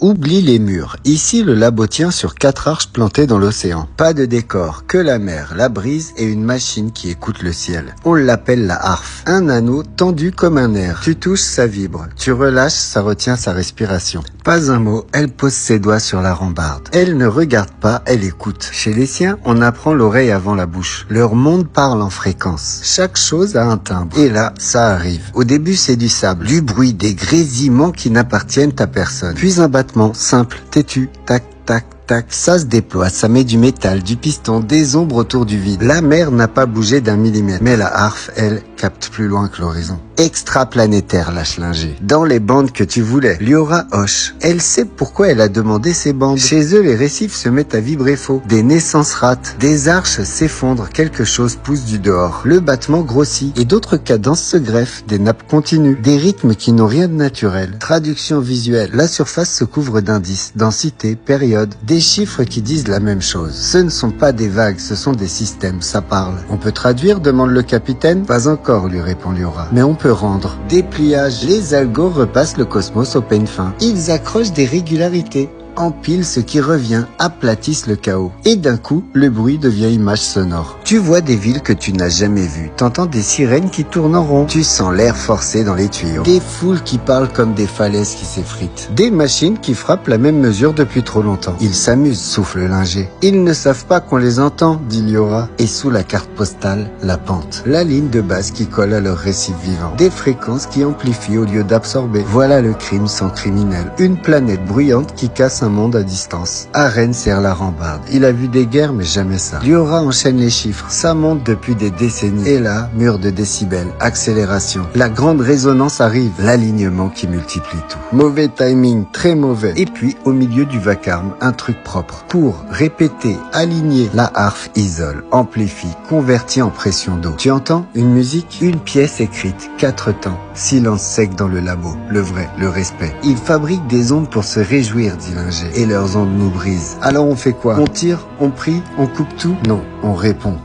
Oublie les murs. Ici, le labo tient sur 4 arches plantées dans l'océan. Pas de décor, que la mer, la brise et une machine qui écoute le ciel. On l'appelle la harfe. Un anneau tendu comme un air. Tu touches, ça vibre. Tu relâches, ça retient sa respiration. Pas un mot, elle pose ses doigts sur la rambarde. Elle ne regarde pas, elle écoute. Chez les siens, on apprend l'oreille avant la bouche. Leur monde parle en fréquence. Chaque chose a un timbre. Et là, ça arrive. Au début, c'est du sable, du bruit, des grésillements qui n'appartiennent à personne. Puis un battement simple, têtu, tac, tac, tac. Ça se déploie, ça met du métal, du piston, des ombres autour du vide. La mer n'a pas bougé d'un millimètre. Mais la harfe, elle, capte plus loin que l'horizon. Extraplanétaire, la Schlinger. Dans les bandes que tu voulais. Liora hoche. Elle sait pourquoi elle a demandé ces bandes. Chez eux, les récifs se mettent à vibrer faux. Des naissances ratent. Des arches s'effondrent. Quelque chose pousse du dehors. Le battement grossit. Et d'autres cadences se greffent. Des nappes continuent. Des rythmes qui n'ont rien de naturel. Traduction visuelle. La surface se couvre d'indices. Densité, période. Des chiffres qui disent la même chose. Ce ne sont pas des vagues, ce sont des systèmes. Ça parle. On peut traduire, demande le capitaine. Pas encore, lui répond Liora. Mais on peut rendre. Dépliage, les algos repassent le cosmos au peigne fin. Ils accrochent des régularités, empilent ce qui revient, aplatissent le chaos. Et d'un coup, le bruit devient image sonore. Tu vois des villes que tu n'as jamais vues. T'entends des sirènes qui tournent en rond. Tu sens l'air forcé dans les tuyaux. Des foules qui parlent comme des falaises qui s'effritent. Des machines qui frappent la même mesure depuis trop longtemps. Ils s'amusent, souffle Linger. Ils ne savent pas qu'on les entend, dit Liora. Et sous la carte postale, la pente. La ligne de base qui colle à leur récif vivant. Des fréquences qui amplifient au lieu d'absorber. Voilà le crime sans criminel. Une planète bruyante qui casse un monde à distance. Aren serre la rambarde. Il a vu des guerres, mais jamais ça. Liora enchaîne les chiffres. Ça monte depuis des décennies. Et là, mur de décibels, accélération. La grande résonance arrive. L'alignement qui multiplie tout. Mauvais timing, très mauvais. Et puis, au milieu du vacarme, un truc propre. Pour répéter, aligner, la harfe isole, amplifie, convertit en pression d'eau. Tu entends? Une musique, une pièce écrite, 4 temps. Silence sec dans le labo. Le vrai, le respect. Ils fabriquent des ondes pour se réjouir, dit Linger. Et leurs ondes nous brisent. Alors on fait quoi? On tire? On prie? On coupe tout? Non, on répond.